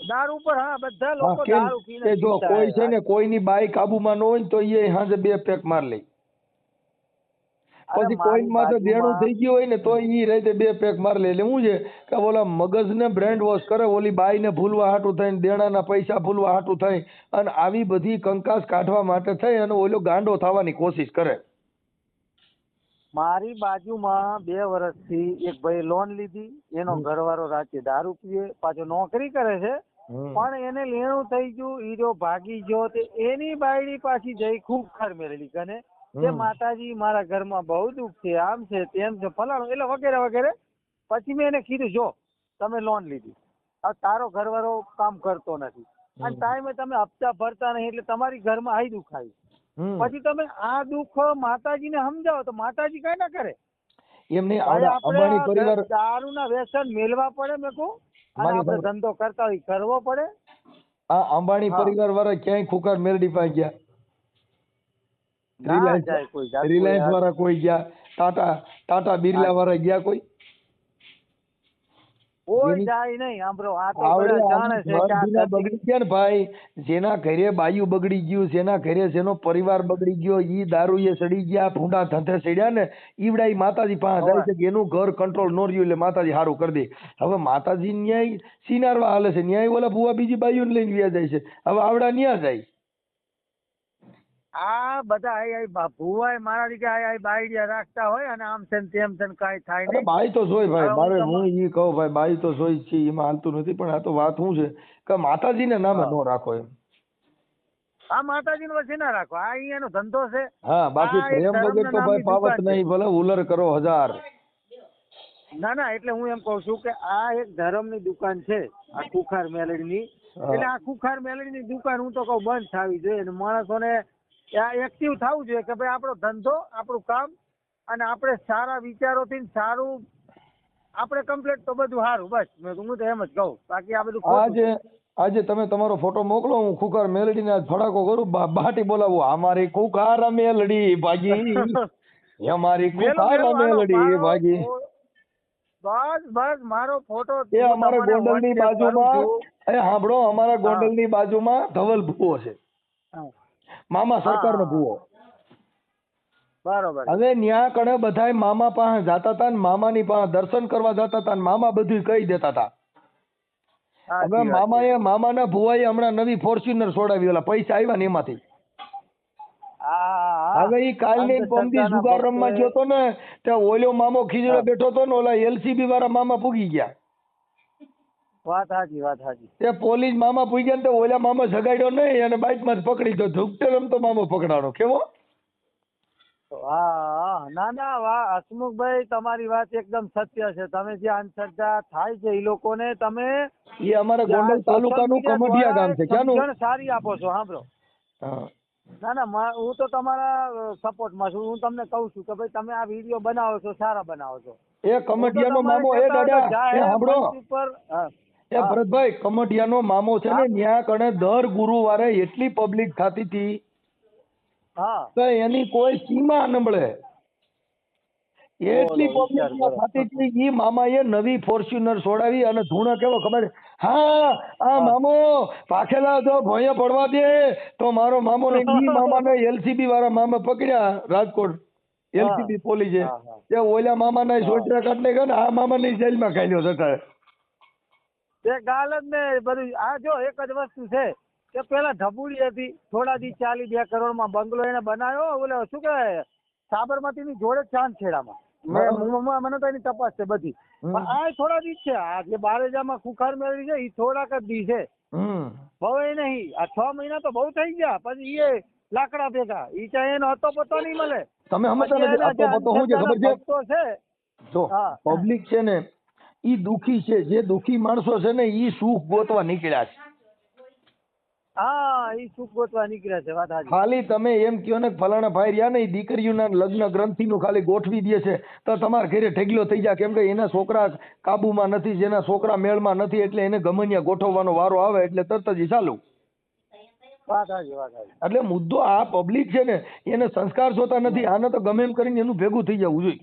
દારૂ પર હા બધા હા, લોકો કેમ દારૂ પીને કે જો જીવતા કોઈ છે હે. ને કોઈની બાઈ કાબુમાં ન હોય ને તો એ હાજે 2 પેક માર લે. અરે પછી કોઈ મારી માં તો દેણું બાજુમાં થઈ ગયું હોય ને તો ઈ રાતે 2 પેક માર લે. એટલે શું છે કે ઓલા મગજને બ્રેન્ડ વોશ કરે, ઓલી બાઈને ભૂલવા હાટું થઈને, દેણાના પૈસા ભૂલવા હાટું થઈ અને આવી બધી કંકાસ કાઢવા માટે થઈ અને ઓલો ગાંડો થવાની કોશિશ કરે. મારી બાજુમાં 2 વર્ષથી એક ભાઈ લોન લીધી, એનો ઘરવાળો રાતે દારૂ પીએ, પાછો નોકરી કરે છે, પણ એને લેણું થઈ ગયું, હીરો ભાગી ગયો. તે એની બાયડી પાછી જઈ ખૂબ મેળવી કને કે માતાજી મારા ઘરમાં બહુ દુઃખ છે, આમ છે તેમ છે ફલાણું, એટલે વગેરે વગેરે. પછી મેં એને કીધું જો તમે લોન લીધી, હવે તારો ઘરવાળો કામ કરતો નથી અને ટાઈમે તમે હપ્તા ભરતા નહીં, એટલે તમારી ઘરમાં આઈ દુઃખ આવી. પછી તમે આ દુઃખ માતાજીને સમજાવો તો માતાજી કઈ ના કરે. એમને ભાઈ અંબાણી આપણે પરિવાર દારૂના વ્યસન મેળવા પડે મેં કહું, અને આપણે ધંધો કરતા હોય કરવો પડે. આ અંબાણી હા. પરિવાર વાળા ક્યાંય ખુકાર મેલડી પાસે ગયા? ના જાય કોઈ જાતું રિલાયન્સ યાર. વાળા કોઈ ગયા? ટાટા બિરલા વાળા ગયા કોઈ? કોઈ જેની જાય નહીં. આંભળો, આ તો આવડે બધા આમ જાણે છે કે આ ધીના ધરતી. બગડી ગયા ને ભાઈ, જેના ઘરે બાયું બગડી ગયું, જેના ઘરે જેનો પરિવાર બગડી ગયો, ઈ દારૂએ સડી ગયા, ભૂંડા ધંધે સડ્યા ને, ઈવડા ઈ માતાજી પાસે જાય છે કે એનું ઘર કંટ્રોલ નો રહ્યું એટલે માતાજી સારું કરી દે. હવે માતાજી ન્યાય સિનારવા હાલે છે, ન્યાય ઓલા ભુવા બીજી બાયું લઈને વ્યા જાય છે. હવે આવડા ન્યા જાય. આ બધા ભુવાય મારા દીકરા આઈ બાયડિયા રાખતા હોય અને આમ છે ને તેમ છે ને કાંઈ થાય અરે નહીં. બાઈ તો જોઈ ભાઈ, હવે મારે હું હું ઈ કહું ભાઈ, બાઈ તો જોઈ છે, એમાં હાલતું નથી. પણ આ તો વાત શું છે કે માતાજીને નામે હા. નો રાખો એમ. આ માતાજીનો વચ્ચે ના રાખો, આ અહીંયાનો ધંધો છે. હા, બાકી આ એક પ્રેમ વગર ધર્મના તો ભાઈ નામની પાવત દુકાન છે. નહીં, ભલે ઉલર કરો 1000. ના ના, એટલે હું એમ કઉ છું કે આ એક ધર્મની દુકાન છે, આ ખુખાર મેલડીની. એટલે આ ખુખાર મેલડીની દુકાન હું તો કહું બંધ થવી જોઈએ અને માણસોને એક્ટિવ થવું જોઈએ કે ભાઈ આપણો ધંધો, આપણું કામ અને આપણે સારા વિચારોથી સારું આપણે કમ્પ્લીટ તો બધું સારું. બસ હું તો એમ જ કહું, બાકી આ બધું ખોટું છે. આજે તમે તમારો ફોટો મોકલો, હું ખુખાર મેલડીને આજ ફડાકો કરું, બાટી બોલાવું, અમારી ખુખાર મેલડી ભાગી, અમારી ખુખાર મેલડી ભાગી. બસ મારો ફોટો એ અમારા ગોંડલની બાજુમાં, સાંભળો, અમારા ગોંડલની બાજુમાં ધવલ ભુવો છે, મામા સરકારનો ભુવો. બરોબર. હવે ન્યા કણે બધાય મામા પાસે જાતા હતા ને મામાની પાસે દર્શન કરવા જતા હતા ને મામા બધું કહી દેતા હતા. હવે મામાના ભુવાએ હમણાં નવી ફોર્ચ્યુનર છોડાવી, ઓલા પૈસા આવ્યા ને એમાંથી. હવે ઈ કાલની પમદી જુગાર રમવા ગયો તો ને, ત્યાં ઓલો મામો ખીજડો બેઠો તો ને, ઓલા LCB વાળા મામા પૂગી ગયા. વાત સાચી. તે પોલીસ મામા પૂગ્યા ને તો ઓલા મામા જગાડ્યો નહીં અને બાઇક માં પકડી ગયો. ઝુકતે રમતો મામો પકડાણો. કેવો? હા, ના વાહ હસમુખભાઈ, તમારી વાત એકદમ સત્ય છે. તમે જે અંધશ્રદ્ધા થાય છે એ લોકોને તમે એ અમારા ગોંડલ તાલુકાનું કમઢિયા ગામ છે. ક્યાંનું? સારી આપો છો. સાંભળો, ના હું તો તમારા સપોર્ટમાં છું. હું તમને કહું છું કે ભાઈ તમે આ વિડીયો બનાવો છો, સારા બનાવો છો. એ કમઢિયાનો મામો, એ દાદા એ સાંભળો, એ ભરતભાઈ, કમઢિયાનો મામો છે ને, ન્યા કણે દર ગુરુવારે એટલી પબ્લિક થતી હતી તો એની કોઈ સીમા નબળે. એટલી પબ્લિક થતી હતી. ઈ મામાએ નવી ફોર્ચ્યુનર છોડાવી અને ધૂણો કેવો ખબર? હા, આ મામો પાખેલા જો ભોંયે પડવા દે તો મારો મામો ને ઈ મામાને LCB વાળા મામા પકડ્યા રાજકોટ. LCB પોલીસે તે ઓલા મામાના સોટરા કાઢને ગયા ને આ મામાની જેલમાં ખાઈ જતા. તે ગાલ જ ને બધું. આ જો એક જ વસ્તુ છે કે પેલા ઢબુડી હતી, થોડા દી ચાલી 2 કરોડમાં બંગલો એને બનાવ્યો. ઓલે શું કહેવાય, સાબરમતી ની જોડે ચાંદખેડામાં. મને તો એની તપાસ છે બધી. પણ આ થોડા દી છે. આ જે બારેજામાં ખુખાર મેળવી છે એ થોડાક જ દી છે, બહુ એ નહીં. આ 6 મહિના તો બહુ થઈ ગયા. પછી એ લાકડા ભેગા ઈ ચાહે એનો હતો પતો નહીં મળે. તમે સમજતા નથી. હતો પતો શું છે ખબર છે? જો પબ્લિક છે ને ઈ દુખી છે. જે દુખી માણસો છે ને ઈ સુખ ગોતવા નીકળ્યા છે. હા ઈ સુખ ગોતવા નીકળ્યા છે, વાત સાચી. ખાલી તમે એમ કહો ને કે ફલાણા ભાઈ રહ્યા ને એ દીકરીઓના લગ્ન ગ્રંથિનું ખાલી ગોઠવી દે છે તો તમારા ઘરે ઢગલો થઈ જાય, કેમ કે એના છોકરા કાબુમાં નથી, જેના છોકરા મેળમાં નથી, એટલે એને ગમનિયા ગોઠવવાનો વારો આવે એટલે તરત જ ઈ ચાલુ. વાત સાચી, વાત સાચી. એટલે મુદ્દો આ પબ્લિક છે ને એને સંસ્કાર જોતા નથી, આને તો ગમે એમ કરીને એનું ભેગું થઈ જવું જોઈએ.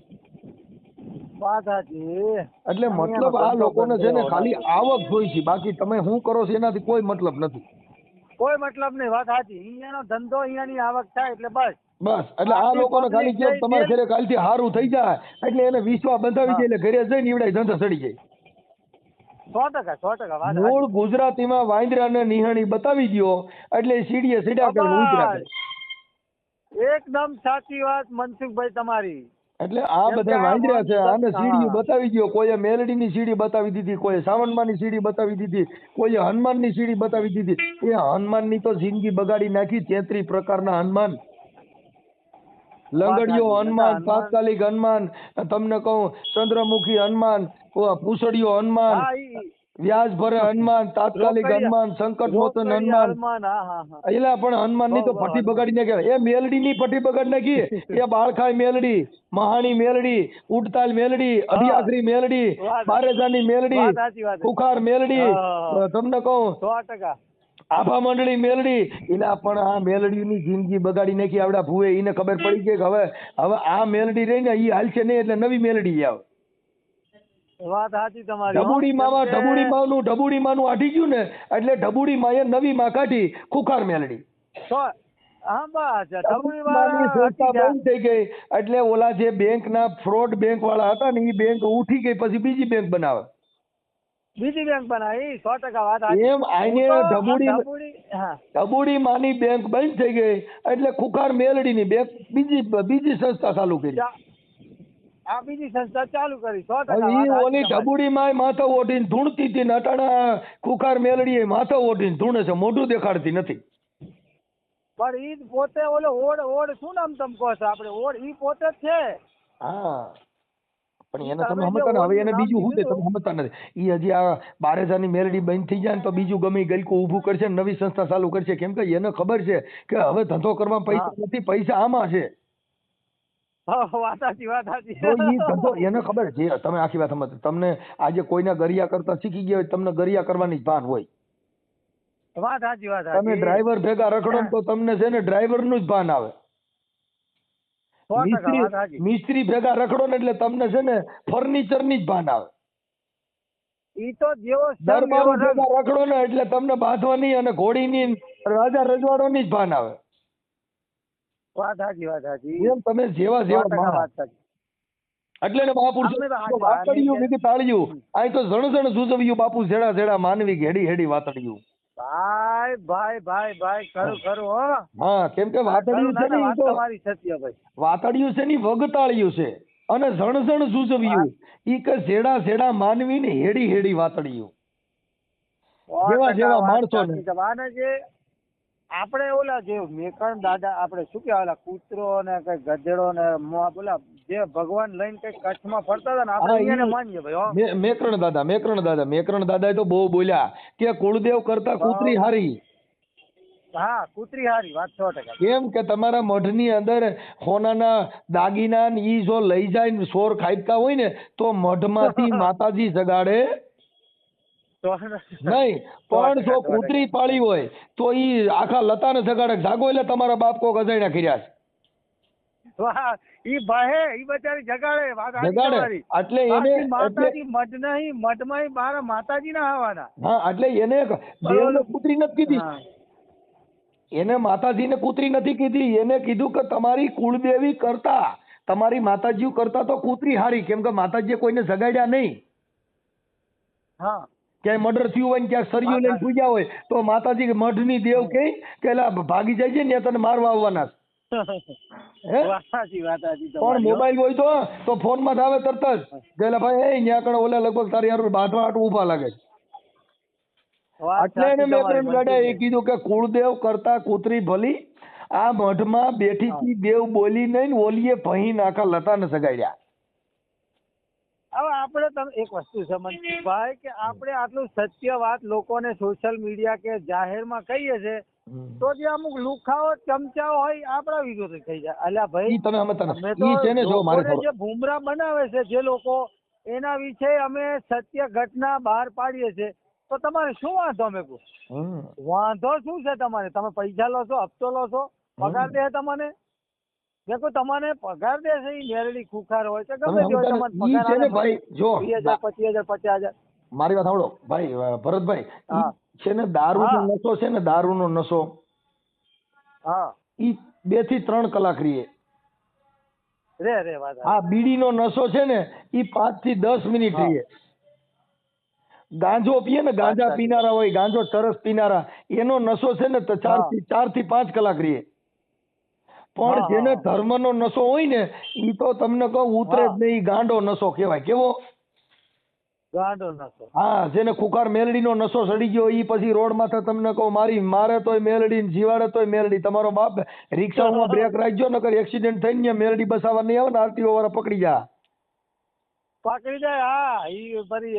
વાત સાચી. એટલે મતલબ આ લોકોને છે ને ખાલી આવક જોઈ છે, બાકી તમે શું કરો છો એનાથી કોઈ મતલબ નથી. કોઈ મતલબ નહીં, વાત સાચી. અહીંયાનો ધંધો, અહીંયાની આવક થાય એટલે બસ. બસ એટલે આ લોકોને ખાલી કે તમારે ઘરે કાલથી હારું થઈ જાય એટલે એને વિશ્વાસ બંધાવી દે એટલે ઘરે જઈને ઈવડાય ધંધા ચડી જાય. 100%, 100% વાત મૂળ સાચી. ગુજરાતીમાં વાંદરાને નિહાણી બતાવી દ્યો એટલે સીડીએ સીડા કરીને ઉતરા કરે. એકદમ સાચી વાત મનસુખભાઈ તમારી. એટલે આ બધા વાંદરા છે, આને સીડીઓ બતાવી દ્યો. કોઈએ મેલડીની સીડી બતાવી દીધી, કોઈએ સાવનમાની સીડી બતાવી દીધી, કોઈએ હનુમાનની સીડી બતાવી દીધી. એ હનુમાનની તો જિંદગી બગાડી નાખી. 33 પ્રકારના હનુમાન, લંગડીઓ હનુમાન, તાત્કાલિક હનુમાન, તમને કહું ચંદ્રમુખી હનુમાન, પૂછડીઓ હનુમાન, હા, ઈ વ્યાજ ભરે હનુમાન, તાત્કાલિક હનુમાન, સંકટ મોચન હનુમાન. હા, હા, હા. એલા પણ હનુમાન ની તો પટ્ટી બગાડી નાખી. એ મેલડી ની પટ્ટી બગાડી નાખી. એ બાળખાઈ મેલડી, મહાણી મેલડી, ઉડતાલ મેલડી, અઢિયાખરી મેલડી, બારેજાની મેલડી, વાત સાચી, વાત સાચી. કુખાર મેલડી, તમને કહું 100%. આભા મંડળી મેલડી. એના પણ આ મેલડીની જિંદગી બગાડી નાખી. આવડા ભૂએ એને ખબર પડી ગઈ કે હવે આ મેલડી રહી ને ઈ હાલશે નહીં એટલે નવી મેલડી આવે. વાત સાચી તમારી. ઢબુડી મામાં ઢબુડી માનું આઠી ગયું ને એટલે ઢબુડી માએ નવી માં કાઢી ખુખાર મેલડી. હા બસ ઢબુડી માની સંસ્થા વાળા બંધ થઈ ગઈ એટલે ઓલા જે બેંકના ફ્રોડ બેંક વાળા હતા ને એ બેંક ઉઠી ગઈ, પછી બીજી બેંક બનાવે. બીજી બેંક બનાવી. 100% વાત સાચી. એમ આઈને હા. ઢબુડી માની બેંક બંધ થઈ ગઈ એટલે ખુખાર મેલડીની બેંક બીજી સંસ્થા ચાલુ કરી. આ બીજી સંસ્થા ચાલુ કરી. 100% હવે ઈ વાત ઓલી સાચી. ઢબુડી માં માથા ઓઢીને ધૂણતી હતી ને અટાણા ખુખાર મેલડી માથા ઓઢીને ધૂણે છે, મોઢું દેખાડતી નથી. પણ ઈ પોતે ઓલો ઓડ શું નામ તમ કહો છો આપણે? ઓડ ઈ પોતે જ છે. હા પણ એને તમે સમજતા ને. હવે એને બીજું શું છે તમે સમજતા નથી. ઈ હજી આ બારેજાની મેલડી બંધ થઈ જાય ને તો બીજું ગમે ગલકું ઊભું કરશે, નવી સંસ્થા ચાલુ કરશે. કેમ કે એને ખબર છે કે હવે ધંધો કરવા પૈસા નથી, પૈસા આમાં છે. વાત સાચી, વાત સાચી. તો ઈ ધંધો એને ખબર છે. તમે આખી વાત સમજ. તમને આજે કોઈના ગરિયા કરતા શીખી ગયા હોય, તમને ગરિયા કરવાની જ ભાન હોય. વાત સાચી, વાત સાચી. તમે ડ્રાઈવર ભેગા રખડો ને તો તમને છે ને ડ્રાઈવર નું જ ભાન આવે. 100% વાત સાચી. મિસ્ત્રી ભેગા રખડો ને એટલે તમને છે ને ફર્નિચર ની જ ભાન આવે. ઈ તો જેવો દરબારો ભેગા રખડો ને એટલે તમને બાંધવાની અને ઘોડીની રાજા રજવાડોની જ ભાન આવે. વાત સાચી, વાત સાચી. એમ તમે જેવા 100% વાત સાચી. એટલે ને મહાપુરુષો વાતડિયું મેં તાળ્યું અહીં તો જણ જુજવ્યું બાપુ જેડા જેડા માનવી હેડી હેડી વાતડિયું. ભાઈ ભાઈ ભાઈ ભાઈ ખરું ખરું હો. હા કેમ કે વાતડિયું છે ને ઈ તો તમારી સત્ય ભાઈ. વાતડિયું છે ને વગતાળિયું છે અને જણ જુજવ્યું ઈ કે જેડા જેડા માનવી ને હેડી હેડી વાતડિયું. જેવા જેવા માણસો ને જે આપણે ઓલા જે મેકણ દાદા આપણે શું કહેવાય ઓલા કૂતરો ને કઈ ગધેડો ને બોલા જે ભગવાન લઈને કઈ કચ્છમાં ફરતા હતા ને આપણે એને માનીએ ભાઈ. મેકરણ દાદા તો બહુ બોલ્યા કે કુળદેવ કરતા કૂતરી હારી. હા કૂતરી હારી, વાત 100%. કેમ કે તમારા મઢની અંદર સોનાના દાગીના ઈ જો લઈ જાય ને સોર ખાઈતા હોય ને તો મઢમાંથી માતાજી જગાડે નહીં, પણ જો કૂતરી પાળી હોય તો ઈ આખા લતાને જગાડે. જાગો એટલે તમારા બાપ કોક અજાણ્યા કર્યા છે. ઈ ભાઈ ઈ બચારી જગાડે જગાડે એટલે એને માતાજી મઢ નહીં, મઢમાં બાર માતાજી ના આવવાના. હા એટલે એને દેવને કૂતરી નથી કીધી, એને માતાજીને કૂતરી નથી કીધી. એને કીધું કે તમારી કુળદેવી કરતા તમારી માતાજી કરતા તો કૂતરી હારી. કેમ કે માતાજીએ કોઈને જગાડ્યા નહીં. હા ક્યાંય મર્ડર થયું હોય ને ક્યાંક સરિયું લઈને પૂજ્યા હોય તો માતાજી મઢની દેવ કે ભાગી જાય છે ને તને મારવા આવવાના. પણ મોબાઈલ હોય તો ફોન માં આવે તરત જ ગયેલા ભાઈ ત્યાં કણે ઓલા લગભગ તારી હારું બાંધવા હાટું ઉભા લાગે. એટલે એને મેકરણ દાદા એ કીધું કે કુળદેવ કરતા કૂતરી ભલી. આ મઢમાં બેઠી થી દેવ બોલી નહીં ને ઓલીએ ભહી નાખા લતા ને સગાડ્યા. હવે આપણે તમે એક વસ્તુ સમજ ભાઈ કે આપણે આટલું સત્ય વાત લોકોને સોશિયલ મીડિયા કે જાહેરમાં કહીએ છે તો જે અમુક લુખાઓ ચમચાઓ હોય આપણા વિરોધી થઈ જાય. અલ્યા ભાઈ ઈ તમે સમજતા અમે નથી. ઈ છે ને તો જો મારે લોકોને જે ભૂમરા બનાવે છે જે લોકો એના વિશે અમે સત્ય ઘટના બહાર પાડીએ છીએ તો તમારે શું વાંધો? અમે કહું વાંધો શું છે તમારે? તમે પૈસા લો છો, હપ્તો લો છો, પગાર દે તમને? દેખો તમને પગાર દે છે એ મેરડી ખુખાર હોય છે ગમે તે હોય તમને ઈ પગાર છે ને આલે ભાઈ જો 20,000 25,000 50,000. મારી વાત સાંભળો ભાઈ ભરતભાઈ, હા. ઈ છે ને દારૂનો હા. નશો છે ને, દારૂનો નશો હા ઈ 2 થી 3 કલાક રીએ. રે વાત આ બીડીનો નશો છે ને ઈ 5 થી 10 મિનિટ હા. રીએ. ગાંજો પીએ ને, ગાંજા સાચી. પીનારા હોય, ગાંજો ચરસ પીનારા, એનો નશો છે ને તો 4 થી 5 કલાક રીએ. પણ હા, જેને હા. ધર્મનો નશો હોય ને ઈ તો તમને કહું ઉતરે જ હા. નહીં. ઈ ગાંડો નશો કહેવાય. કેવો? ગાંડો નશો. હા, જેને ખુખાર મેલડીનો નશો સડી ગયો ઈ પછી રોડ માથે તમને કહું મારે તોય મેલડી ને જીવાડે તોય મેલડી. તમારો બાપ રિક્ષામાં બ્રેક રાખજો નકર એક્સિડન્ટ થઈને ત્યાં મેલડી બસાવવા નહીં આવે ને આરટીઓ વાળા પકડી જા. પકડી જાય. હા ઈ ફરી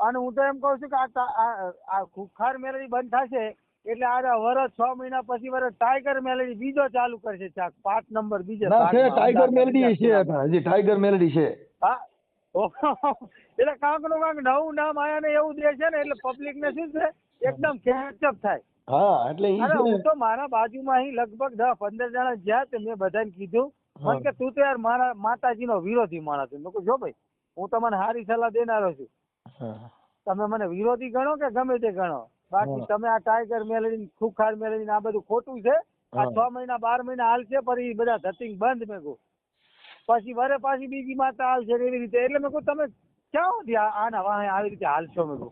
અને હું તો એમ કહું છું કે આ ખુખાર મેલડી બંધ થશે એટલે આ વરસ 6 મહિના પછી વરસ ટાઈગર મેલડી બીજો ચાલુ કરશે. 5 નંબર બીજે ના છે, ભાગમાં, ટાઈગર અમદાવાદના મેલડી બીજા છે, ખૂણામાં. હજી ટાઈગર મેલડી છે. હા એટલે કાંક નું કાંક નવું નામ આયા ને એવું દે છે ને એટલે પબ્લિક ને શું છે એકદમ કેચઅપ થાય. હા, એટલે ઈ અરે છે ને. હું તો મારા બાજુમાં અહીં લગભગ 10-15 જણા જ્યાં તે મેં બધાને કીધું મને કે તું તો યાર મારા માતાજીનો વિરોધી માણસ છે. મેં કહ્યું જો ભાઈ હું તમને સારી સલાહ દેનારો છું. હા. તમે મને વિરોધી ગણો કે ગમે તે ગણો, બાકી તમે આ ટાઈગર મેલડી ખુખાર મેલડી આ બધું ખોટું છે. આ 6 મહિના 12 મહિના હાલશે પણ એ બધા ધતિંગ બંધ. મેં કહું પછી વરે પાછી બીજી માતા હાલશે એવી રીતે. એટલે મેં કહું તમે ક્યાં સુધી આના વાહે આવી રીતે હાલશો? મેં કહું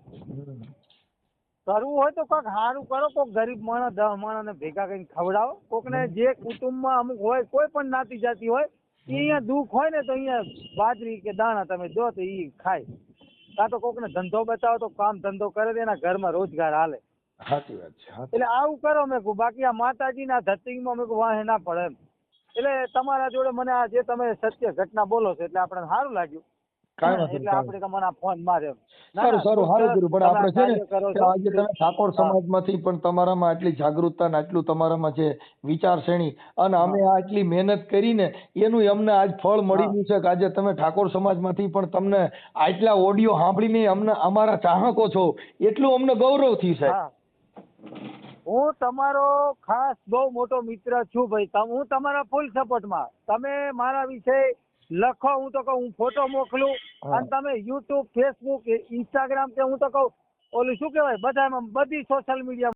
કરવું હોય તો કોઈક સારું કરો, કોઈક ગરીબ માણસ 10 માણસને ભેગા કરીને ખવડાવો. કોકને જે કુટુંબમાં અમુક હોય કોઈ પણ નાતી જાતિ હોય એ અહીંયા દુઃખ હોય ને તો અહીંયા બાજરી કે દાણા તમે દો તો એ ખાય. કાં તો કોકને ધંધો બતાવો તો કામ ધંધો કરે તો એના ઘરમાં રોજગાર હાલે. સાચી વાત છે. એટલે આવું કરો. મેં કહું બાકી આ માતાજીના ધતિંગમાં મેં કહું વાહે ના પડે એમ. એટલે તમારા જોડે મને આ જે તમે સત્ય ઘટના બોલો છો એટલે આપણને સારું લાગ્યું. કાંઈ વાંધો એટલે નહીં. આપણે તમને આ ફોન માર્યો. સારું સારું કર્યું. પણ આપણે છે ને કરો કે છો. આજે તમે ઠાકોર હા. સમાજમાંથી પણ તમારામાં આટલી જાગૃતતા ને આટલું તમારામાં છે વિચારશ્રેણી, અને અમે આટલી મહેનત કરીને એનું અમને આજ ફળ મળી ગયું છે કે આજે તમે ઠાકોર સમાજમાંથી પણ તમને આટલા ઓડિયો સાંભળીને અમને અમારા ચાહકો છો એટલું અમને ગૌરવ થયું છે. હા. હું તમારો ખાસ બહુ મોટો મિત્ર છું ભાઈ. હું તમારા ફૂલ સપોર્ટમાં. તમે મારા વિશે લખો, હું તો કહું હું ફોટો મોકલું અને તમે યુટ્યુબ, ફેસબુક, ઇન્સ્ટાગ્રામ કે હું તો કહું ઓલું શું કહેવાય બધામાં બધી સોશિયલ મીડિયા